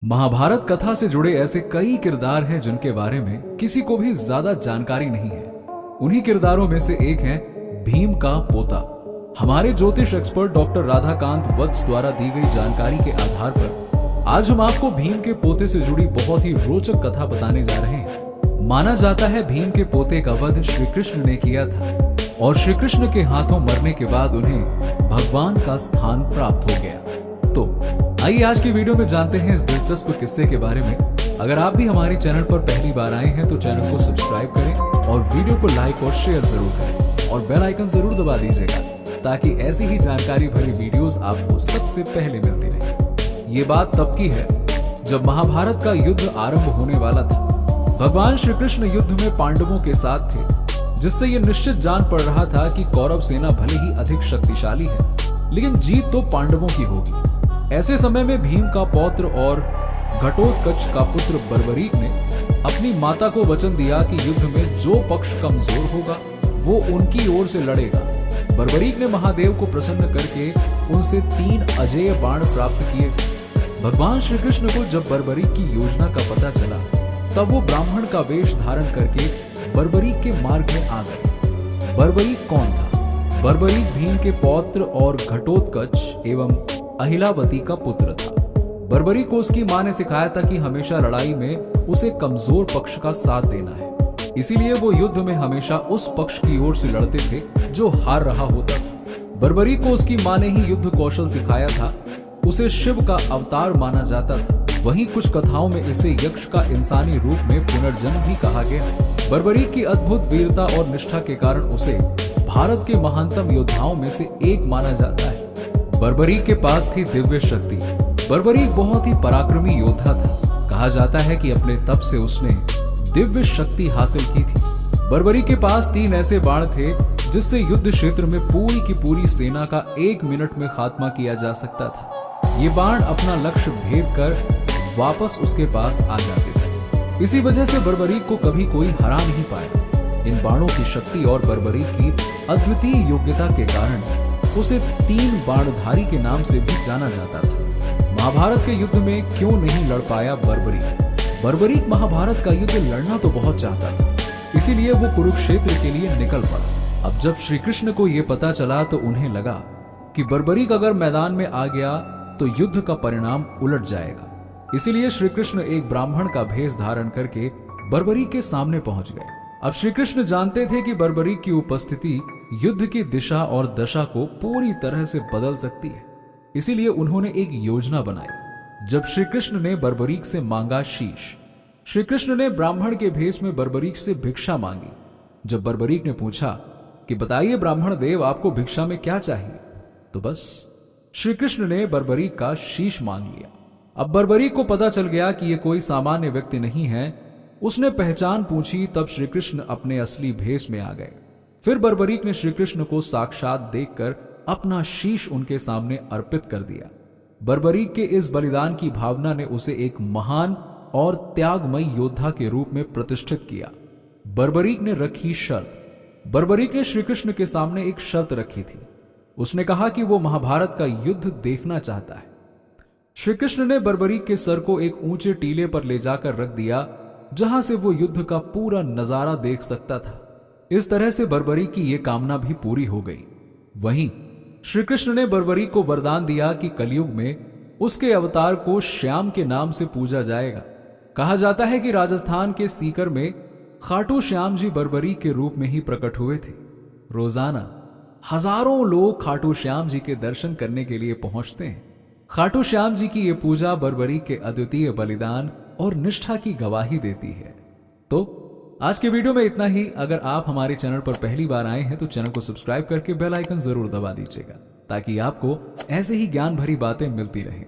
महाभारत कथा से जुड़े ऐसे कई किरदार हैं जिनके बारे में किसी को भी ज्यादा जानकारी नहीं है। उन्हीं किरदारों में से एक है भीम का पोता। हमारे ज्योतिष एक्सपर्ट डॉक्टर राधाकांत वत्स द्वारा दी गई जानकारी के आधार पर आज हम आपको भीम के पोते से जुड़ी बहुत ही रोचक कथा बताने जा रहे हैं। माना जाता है भीम के पोते का वध श्री कृष्ण ने किया था और श्री कृष्ण के हाथों मरने के बाद उन्हें भगवान का स्थान प्राप्त हो गया। तो आइए आज की वीडियो में जानते हैं इस दिलचस्प किस्से के बारे में। अगर आप भी हमारे चैनल पर पहली बार आए हैं तो चैनल को सब्सक्राइब करें और वीडियो को लाइक और शेयर जरूर करें और बेल आइकन जरूर दबा दीजिएगा ताकि ऐसी ही जानकारी भरी वीडियोस आपको सबसे पहले मिलती रहे। ये बात तब की है जब महाभारत का युद्ध आरंभ होने वाला था। भगवान श्री कृष्ण युद्ध में पांडवों के साथ थे, जिससे ये निश्चित जान पड़ रहा था कि कौरव सेना भले ही अधिक शक्तिशाली है लेकिन जीत तो पांडवों की होगी। ऐसे समय में भीम का पौत्र और घटोत्कच का पुत्र बर्बरीक ने अपनी माता को वचन दिया कि युद्ध में जो पक्ष कमजोर होगा वो उनकी ओर से लड़ेगा। बर्बरीक ने महादेव को प्रसन्न करके उनसे 3 अजेय बाण प्राप्त किए। भगवान श्री कृष्ण को जब बर्बरीक की योजना का पता चला तब वो ब्राह्मण का वेश धारण करके बर्बरीक के मार्ग में आ गए। बर्बरीक कौन था? बर्बरीक भीम के पौत्र और घटोत्कच एवं अहिलावती का पुत्र था। बर्बरीक को उसकी मां ने सिखाया था कि हमेशा लड़ाई में उसे कमजोर पक्ष का साथ देना है। इसीलिए वो युद्ध में हमेशा उस पक्ष की ओर से लड़ते थे जो हार रहा होता था। बर्बरीक को उसकी मां ने ही युद्ध कौशल सिखाया था। उसे शिव का अवतार माना जाता था। वहीं कुछ कथाओं में इसे यक्ष का इंसानी रूप में पुनर्जन्म भी कहा गया। बर्बरीक की अद्भुत वीरता और निष्ठा के कारण उसे भारत के महानतम योद्धाओं में से एक माना जाता है। बर्बरीक के पास थी दिव्य शक्ति। बर्बरीक बहुत ही पराक्रमी योद्धा था। कहा जाता है कि अपने तप से उसने दिव्य शक्ति हासिल की थी। बर्बरीक के पास 3 ऐसे बाण थे जिससे युद्ध क्षेत्र में पूरी की पूरी सेना का 1 मिनट में खात्मा किया जा सकता था। ये बाण अपना लक्ष्य भेद कर वापस उसके पास आ जाते थे। इसी वजह से बर्बरीक को कभी कोई हरा नहीं पाया। इन बाणों की शक्ति और बर्बरीक की अद्वितीय योग्यता के कारण उसे 3 बाणधारी के नाम से भी जाना जाता था। महाभारत के युद्ध में क्यों नहीं लड़ पाया बर्बरीक? बर्बरीक महाभारत का युद्ध लड़ना तो बहुत चाहता था, इसीलिए वो कुरुक्षेत्र के लिए निकल पड़ा। अब जब श्री कृष्ण को यह पता चला तो उन्हें लगा कि बर्बरीक अगर मैदान में आ गया तो युद्ध का परिणाम उलट जाएगा। इसीलिए श्री कृष्ण एक ब्राह्मण का भेष धारण करके बर्बरीक के सामने पहुंच गए। अब श्री कृष्ण जानते थे कि बर्बरीक की उपस्थिति युद्ध की दिशा और दशा को पूरी तरह से बदल सकती है। इसीलिए उन्होंने एक योजना बनाई। जब श्री कृष्ण ने बर्बरीक से मांगा शीश, श्री कृष्ण ने ब्राह्मण के भेष में बर्बरीक से भिक्षा मांगी। जब बर्बरीक ने पूछा कि बताइए ब्राह्मण देव, आपको भिक्षा में क्या चाहिए, तो बस श्री कृष्ण ने बर्बरीक का शीश मांग लिया। अब बर्बरीक को पता चल गया कि यह कोई सामान्य व्यक्ति नहीं है। उसने पहचान पूछी तब श्री कृष्ण अपने असली भेष में आ गए। फिर बर्बरीक ने श्री कृष्ण को साक्षात देखकर अपना शीश उनके सामने अर्पित कर दिया। बर्बरीक के इस बलिदान की भावना ने उसे एक महान और त्यागमयी योद्धा के रूप में प्रतिष्ठित किया। बर्बरीक ने रखी शर्त। बर्बरीक ने श्री कृष्ण के सामने एक शर्त रखी थी। उसने कहा कि वो महाभारत का युद्ध देखना चाहता है। श्री कृष्ण ने बर्बरीक के सर को एक ऊंचे टीले पर ले जाकर रख दिया जहां से वो युद्ध का पूरा नजारा देख सकता था। इस तरह से बर्बरीक की यह कामना भी पूरी हो गई। वहीं श्री कृष्ण ने बर्बरीक को वरदान दिया कि कलयुग में उसके अवतार को श्याम के नाम से पूजा जाएगा। कहा जाता है कि राजस्थान के सीकर में खाटू श्याम जी बर्बरीक के रूप में ही प्रकट हुए थे। रोजाना हजारों लोग खाटू श्याम जी के दर्शन करने के लिए पहुंचते हैं। खाटू श्याम जी की यह पूजा बर्बरीक के अद्वितीय बलिदान और निष्ठा की गवाही देती है। तो आज के वीडियो में इतना ही। अगर आप हमारे चैनल पर पहली बार आए हैं तो चैनल को सब्सक्राइब करके बेल आइकन जरूर दबा दीजिएगा ताकि आपको ऐसे ही ज्ञान भरी बातें मिलती रहें।